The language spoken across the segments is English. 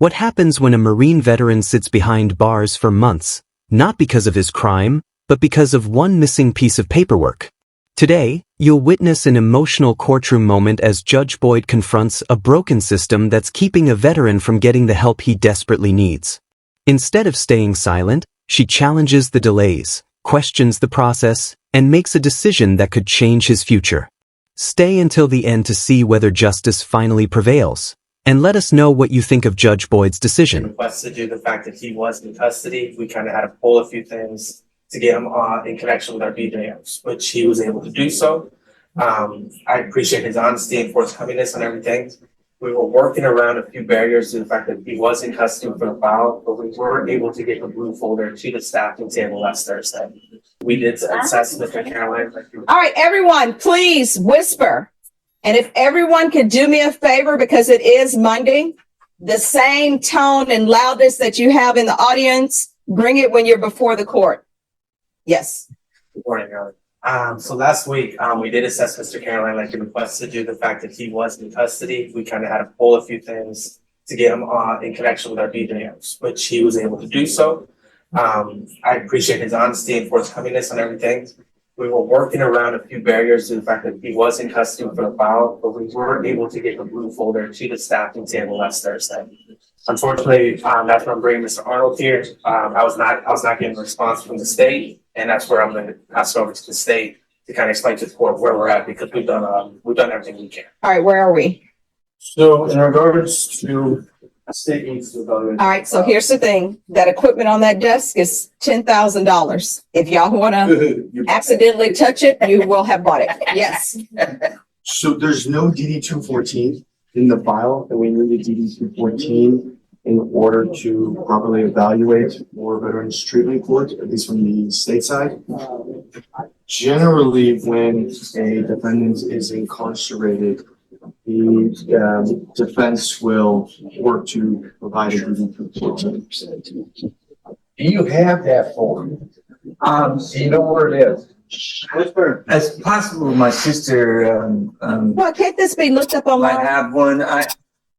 What happens when a Marine veteran sits behind bars for months, not because of his crime, but because of one missing piece of paperwork? Today, you'll witness an emotional courtroom moment as Judge Boyd confronts a broken system that's keeping a veteran from getting the help he desperately needs. Instead of staying silent, she challenges the delays, questions the process, and makes a decision that could change his future. Stay until the end to see whether justice finally prevails. And let us know what you think of Judge Boyd's decision. Requested due to the fact that he was in custody. We kind of had to pull a few things to get him in connection with our BJMs, which he was able to do so. I appreciate his honesty and forthcomingness and everything. We were working around a few barriers to the fact that he was in custody for the file, but we weren't able to get the blue folder to the staffing table last Thursday. We did assess Mr. Caroline. All right, everyone, please whisper. And if everyone could do me a favor, because it is Monday, the same tone and loudness that you have in the audience, bring it when you're before the court. Yes. Good morning, Aaron. So last week, we did assess Mr. Caroline like he requested due to the fact that he was in custody. We kind of had to pull a few things to get him in connection with our BJMs, which he was able to do so. I appreciate his honesty and forthcomingness and everything. We were working around a few barriers to the fact that he was in custody for the file, but we weren't able to get the blue folder to the staffing table last Thursday. Unfortunately, that's where I'm bringing Mr. Arnold here. I was not getting a response from the state, and that's where I'm going to pass it over to the state to kind of explain to the court where we're at, because we've done everything we can. All right, where are we? So in regards to state needs to evaluate. All right, so here's the thing. That equipment on that desk is $10,000. If y'all want to accidentally touch it, you will have bought it. Yes. So there's no DD 214 in the file, and we need a DD 214 in order to properly evaluate for veterans treatment court, at least from the state side. Generally, when a defendant is incarcerated, the defense will work to provide a DD 214. Do you have that form? Do you know where it is? As possible, my sister, Well, can't this be looked up might online? have one.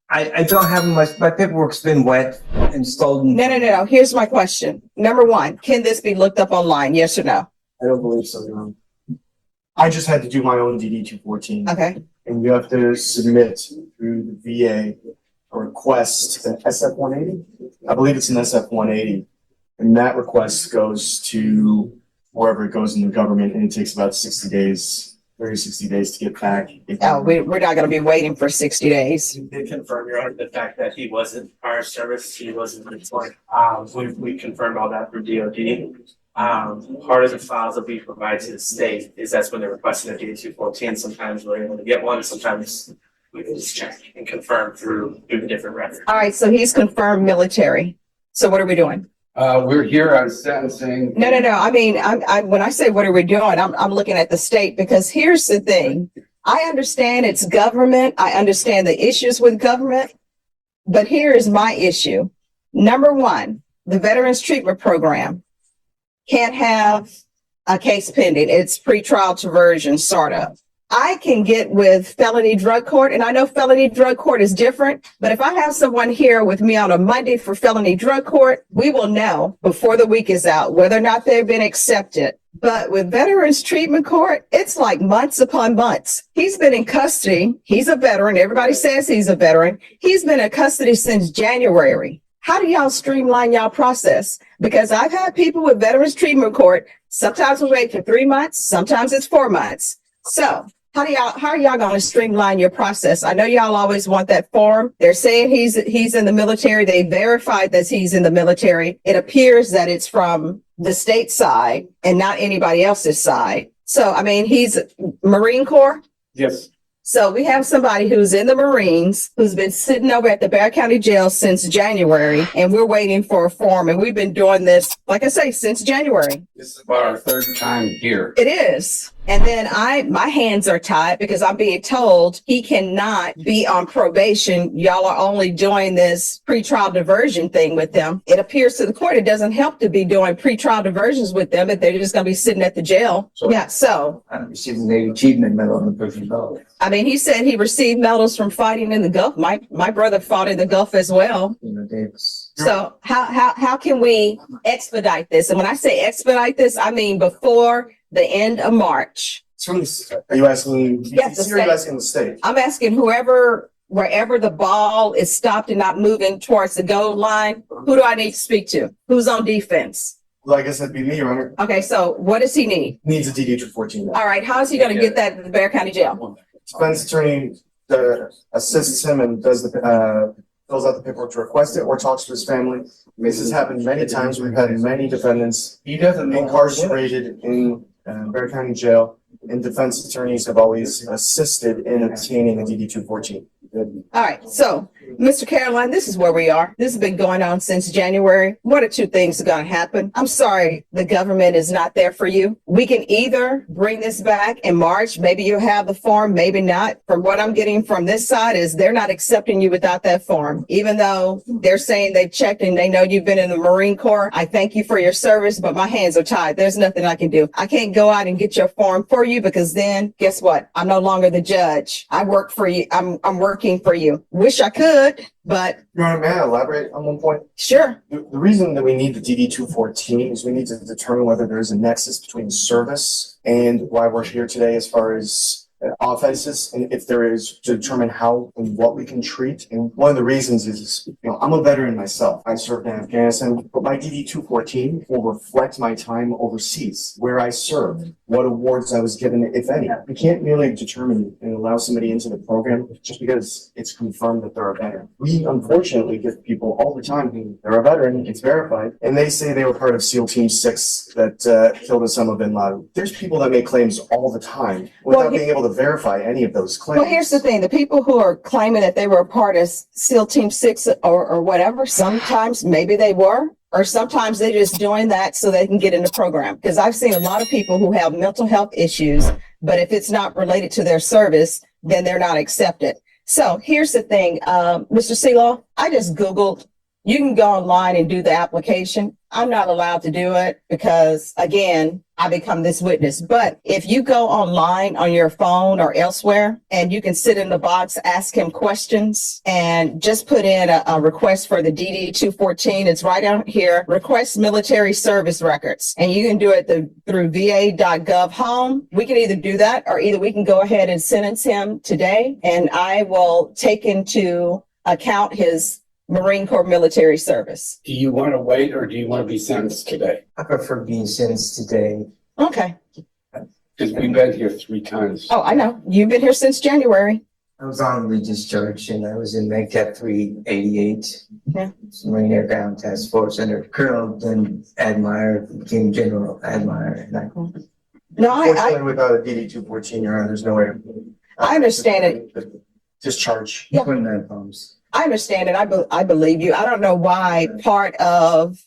I don't have my paperwork's been wet and stolen. No. Here's my question. Number one, can this be looked up online? Yes or no? I don't believe so, Your Honor. I just had to do my own DD 214. Okay. And you have to submit through the VA a request, an SF 180. I believe it's an SF 180. And that request goes to wherever it goes in the government, and it takes about 60 days, 60 days to get back. Oh, we're not going to be waiting for 60 days. We did confirm, Your Honor, the fact that he wasn't prior service, he wasn't employed. We confirmed all that through DOD. Part of the files that we provide to the state is that's when they're requesting a DD 214. Sometimes we're able to get one, sometimes we can just check and confirm through the different records. All right, so he's confirmed military. So what are we doing? We're here on sentencing. No. I mean, when I say what are we doing, I'm looking at the state, because here's the thing. I understand it's government. I understand the issues with government, but here is my issue. Number one, the Veterans Treatment Program can't have a case pending. It's pretrial diversion, sort of. I can get with felony drug court, and I know felony drug court is different, but if I have someone here with me on a Monday for felony drug court, we will know before the week is out whether or not they've been accepted. But with Veterans Treatment Court, it's like months upon months. He's been in custody. He's a veteran. Everybody says he's a veteran. He's been in custody since January. How do y'all streamline y'all process? Because I've had people with Veterans Treatment Court. Sometimes we wait for 3 months. Sometimes it's 4 months. So how are y'all going to streamline your process? I know y'all always want that form. They're saying he's in the military. They verified that he's in the military. It appears that it's from the state side and not anybody else's side. So, I mean, he's Marine Corps. Yes. So we have somebody who's in the Marines, who's been sitting over at the Bear County Jail since January, and we're waiting for a form. And we've been doing this, like I say, since January. This is about our third time here. It is. And then my hands are tied because I'm being told he cannot be on probation. Y'all are only doing this pretrial diversion thing with them. It appears to the court it doesn't help to be doing pretrial diversions with them if they're just going to be sitting at the jail. Yeah. So I received an achievement medal on the person level. I mean, he said he received medals from fighting in the Gulf. My brother fought in the Gulf as well. You know, Davis. So how can we expedite this? And when I say expedite this, I mean before the end of March. Are you asking? Yes, the Or are you state. asking the state? I'm asking wherever the ball is stopped and not moving towards the goal line, who do I need to speak to? Who's on defense? Well, I guess that'd be me, Your Honor. Okay, so what does he need? Needs a DD 214. All right, how is he going to get that to the Bear County Jail? Defense attorney assists him and does the fills out the paperwork to request it or talks to his family. This has happened many times. We've had many defendants He doesn't know. incarcerated in Bear County Jail, and defense attorneys have always assisted in obtaining a DD 214. All right, so Mr. Caroline, this is where we are. This has been going on since January. What are two things that are going to happen? I'm sorry, the government is not there for you. We can either bring this back in March. Maybe you'll have the form, maybe not. From what I'm getting from this side is they're not accepting you without that form, even though they're saying they've checked and they know you've been in the Marine Corps. I thank you for your service, but my hands are tied. There's nothing I can do. I can't go out and get your form for you because then guess what? I'm no longer the judge. I work for you. I'm working for you. Wish I could, but Your Honor, may I elaborate on one point? sure. The reason that we need the DD 214 is we need to determine whether there is a nexus between service and why we're here today as far as offenses, and if there is, to determine how and what we can treat. And one of the reasons is, I'm a veteran myself. I served in Afghanistan, but my DD 214 will reflect my time overseas, where I served, what awards I was given, if any. We can't merely determine and allow somebody into the program just because it's confirmed that they're a veteran. We unfortunately give people all the time who they're a veteran, it's verified, and they say they were part of SEAL Team 6 that killed Osama bin Laden. There's people that make claims all the time without being able to verify any of those claims. Well, here's the thing. The people who are claiming that they were a part of SEAL Team 6 or whatever, sometimes maybe they were, or sometimes they're just doing that so they can get in the program. Because I've seen a lot of people who have mental health issues, but if it's not related to their service, then they're not accepted. So here's the thing, Mr. Seelaw, I just Googled, you can go online and do the application. I'm not allowed to do it because, again, I become this witness. But if you go online on your phone or elsewhere and you can sit in the box, ask him questions and just put in a request for the DD 214. It's right out here, request military service records. And you can do it through va.gov home. We can either do that or either we can go ahead and sentence him today. And I will take into account his Marine Corps military service. Do you want to wait or do you want to be sentenced today? I prefer being sentenced today. Okay. Because we've been here 3 times. Oh, I know. You've been here since January. I was honorably discharged and I was in MAGTAP 388. Yeah. Marine Air Ground Task Force under Colonel, then Admire, became General Admire. And No, Unfortunately, without a DD 214, Your Honor, there's no way. I understand it. Discharge. Yeah. 29 pounds. I understand it. I believe you. I don't know why part of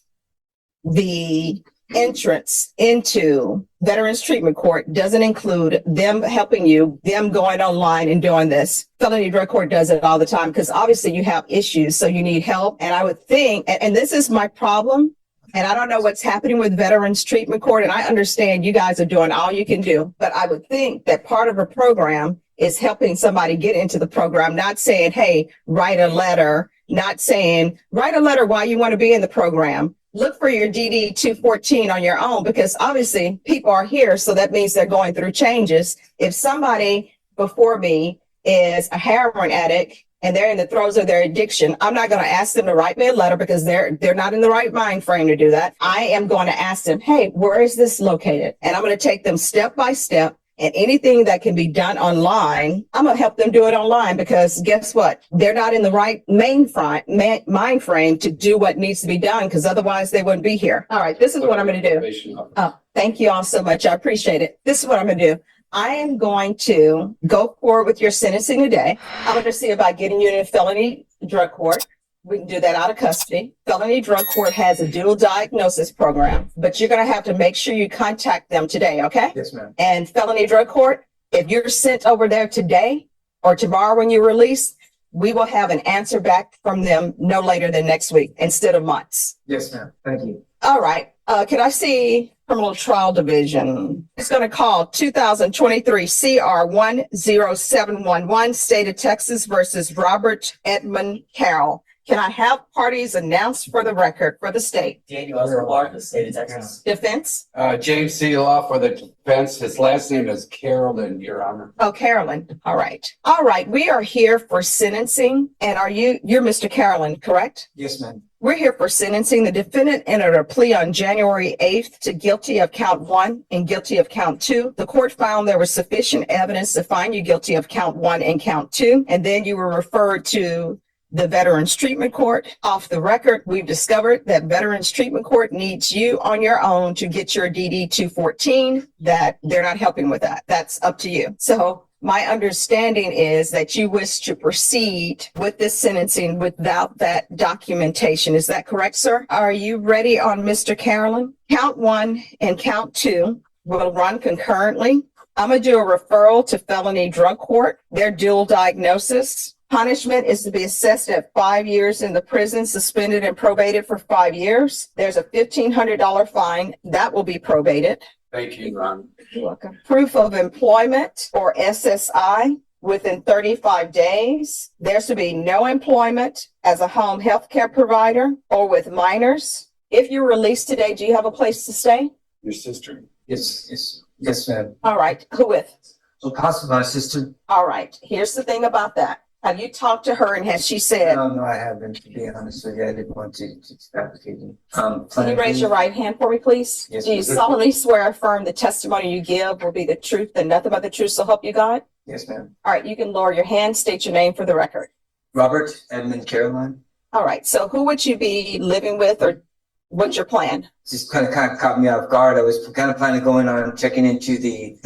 the entrance into Veterans Treatment Court doesn't include them helping you, them going online and doing this. Felony Drug Court does it all the time because obviously you have issues, so you need help. And I would think, and this is my problem, and I don't know what's happening with Veterans Treatment Court, and I understand you guys are doing all you can do, but I would think that part of a program is helping somebody get into the program, not saying, hey, write a letter, not saying, write a letter why you want to be in the program. Look for your DD 214 on your own, because obviously people are here. So that means they're going through changes. If somebody before me is a heroin addict and they're in the throes of their addiction, I'm not going to ask them to write me a letter because they're not in the right mind frame to do that. I am going to ask them, hey, where is this located? And I'm going to take them step by step. And anything that can be done online, I'm going to help them do it online because guess what? They're not in the right mind frame to do what needs to be done because otherwise they wouldn't be here. All right, this is what I'm going to do. Oh, thank you all so much. I appreciate it. This is what I'm going to do. I am going to go forward with your sentencing today. I'm going to see about getting you in a felony drug court. We can do that out of custody. Felony drug court has a dual diagnosis program, but you're going to have to make sure you contact them today, okay? Yes, ma'am. And felony drug court, if you're sent over there today or tomorrow when you're released, we will have an answer back from them no later than next week instead of months. Yes, ma'am. Thank you. All right. Can I see Criminal Trial Division? It's going to call 2023 CR 10711, State of Texas versus Robert Edmund Carroll. Can I have parties announced for the record for the state? Daniel Escobar, the state of Texas. Defense? James Seeloff for the defense. His last name is Carolyn, Your Honor. Oh, Carolyn. All right. All right. We are here for sentencing. And you're Mr. Carolyn, correct? Yes, ma'am. We're here for sentencing. The defendant entered a plea on January 8th to guilty of count 1 and guilty of count 2. The court found there was sufficient evidence to find you guilty of count 1 and count 2. And then you were referred to the Veterans Treatment Court. Off the record, we've discovered that Veterans Treatment Court needs you on your own to get your DD 214, that they're not helping with that. That's up to you. So my understanding is that you wish to proceed with this sentencing without that documentation. Is that correct, sir? Are you ready on Mr. Carolyn? Count 1 and count 2 will run concurrently. I'm going to do a referral to felony drug court. Their dual diagnosis. Punishment is to be assessed at 5 years in the prison, suspended and probated for 5 years. There's a $1,500 fine that will be probated. Thank you, Your Honor. You're welcome. Proof of employment or SSI within 35 days. There's to be no employment as a home health care provider or with minors. If you're released today, do you have a place to stay? Your sister. Yes, ma'am. All right. Who with? So possibly my sister. All right. Here's the thing about that. Have you talked to her and has she said? No, I haven't, to be honest with you. I didn't want to fabricate it. Can you raise your right hand for me, please? Yes, Do you ma'am. solemnly swear or affirm the testimony you give will be the truth and nothing but the truth, so help you God? Yes, ma'am. All right, you can lower your hand, state your name for the record. Robert Edmund Caroline. All right, so who would you be living with, or what's your plan? Just kind of caught me off guard. I was kind of planning going on checking into the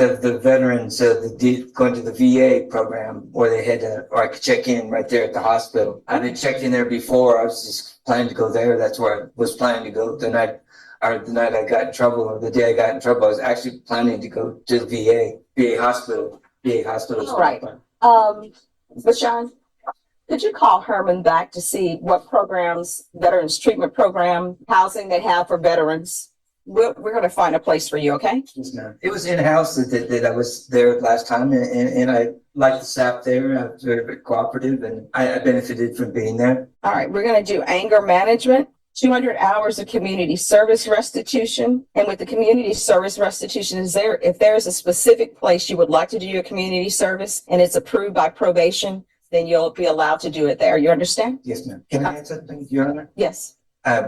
veterans, going to the VA program where they had to, or I could check in right there at the hospital. I didn't check in there before. I was just planning to go there. That's where I was planning to go the night I got in trouble, or the day I got in trouble. I was actually planning to go to the VA hospital. All right. Bashan, could you call Herman back to see what programs, veterans treatment program, housing they have for veterans? We're going to find a place for you, okay? Yes, ma'am. It was in-house that I was there last time, and I liked the staff there. I was very cooperative, and I benefited from being there. All right, we're going to do anger management, 200 hours of community service restitution. And with the community service restitution, if there's a specific place you would like to do your community service and it's approved by probation, then you'll be allowed to do it there. You understand? Yes, ma'am. Can I add something, Your Honor? Yes.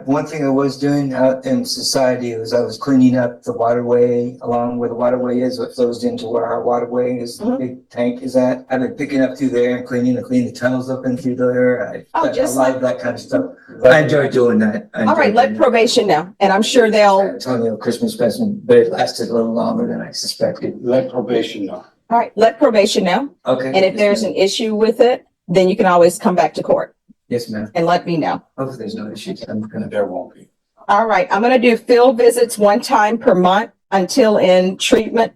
One thing I was doing out in society was I was cleaning up the waterway along where the waterway is, what flows into where our waterway is, the big tank is at. I've been picking up through there and cleaning the tunnels up in through there. I like that kind of stuff. I enjoy doing that. All right, let probation know, and I'm sure they'll. Antonio Christmas present, but it lasted a little longer than I suspected. Let probation know. All right, let probation know. Okay. And if there's an issue with it, then you can always come back to court Yes, ma'am. and let me know. Hopefully there's no issues. I'm gonna. There won't be. All right, I'm going to do field visits 1 time per month until in treatment.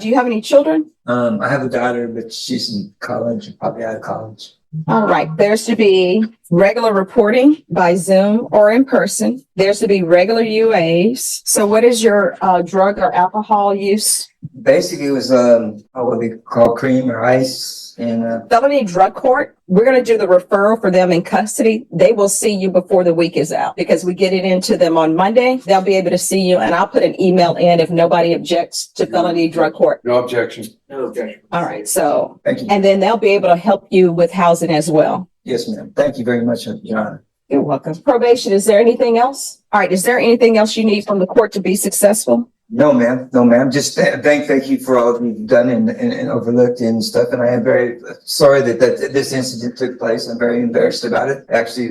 Do you have any children? I have a daughter, but she's in college, probably out of college. All right, there's to be regular reporting by Zoom or in person. There's to be regular UAs. So what is your drug or alcohol use? Basically, it was what they call cream or ice, and Felony drug court, we're going to do the referral for them in custody. They will see you before the week is out because we get it into them on Monday. They'll be able to see you, and I'll put an email in if nobody objects to felony drug court. No objection. No objection. All right, so, thank you. and then they'll be able to help you with housing as well. Yes, ma'am. Thank you very much, Your Honor. You're welcome. Probation, is there anything else? All right, is there anything else you need from the court to be successful? No, ma'am. No, ma'am. Just thank you for all that you've done and overlooked and stuff. And I am very sorry that this incident took place. I'm very embarrassed about it. Actually,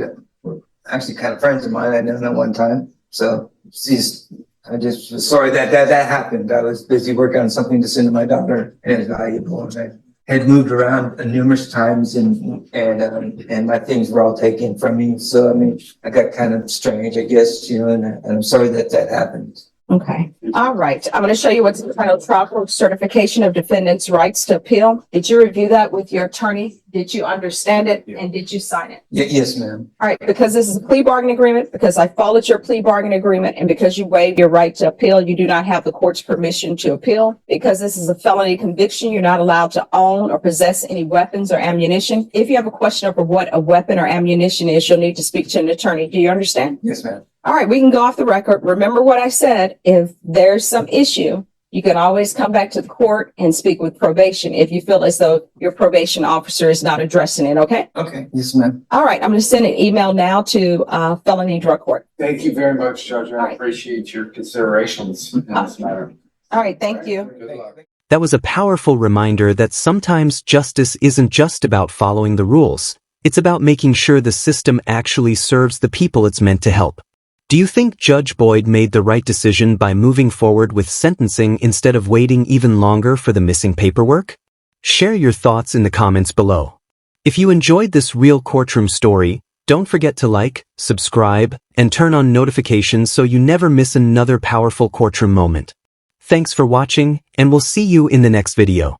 kind of friends of mine. I know them one time. So I just was sorry that happened. I was busy working on something to send to my daughter, and it was valuable. And had moved around numerous times and my things were all taken from me. So, I mean, I got kind of strange, I guess, and I'm sorry that happened. Okay. All right. I'm going to show you what's entitled Trial Court Certification of Defendant's Rights to Appeal. Did you review that with your attorney? Did you understand it? And did you sign it? Yes, ma'am. All right. Because this is a plea bargain agreement, because I followed your plea bargain agreement, and because you waived your right to appeal, you do not have the court's permission to appeal. Because this is a felony conviction, you're not allowed to own or possess any weapons or ammunition. If you have a question over what a weapon or ammunition is, you'll need to speak to an attorney. Do you understand? Yes, ma'am. All right, we can go off the record. Remember what I said. If there's some issue, you can always come back to the court and speak with probation if you feel as though your probation officer is not addressing it, okay? Okay. Yes, ma'am. All right, I'm going to send an email now to felony drug court. Thank you very much, Judge. All I right. appreciate your considerations in this matter. All right, thank you. Good luck. That was a powerful reminder that sometimes justice isn't just about following the rules. It's about making sure the system actually serves the people it's meant to help. Do you think Judge Boyd made the right decision by moving forward with sentencing instead of waiting even longer for the missing paperwork? Share your thoughts in the comments below. If you enjoyed this real courtroom story, don't forget to like, subscribe, and turn on notifications so you never miss another powerful courtroom moment. Thanks for watching, and we'll see you in the next video.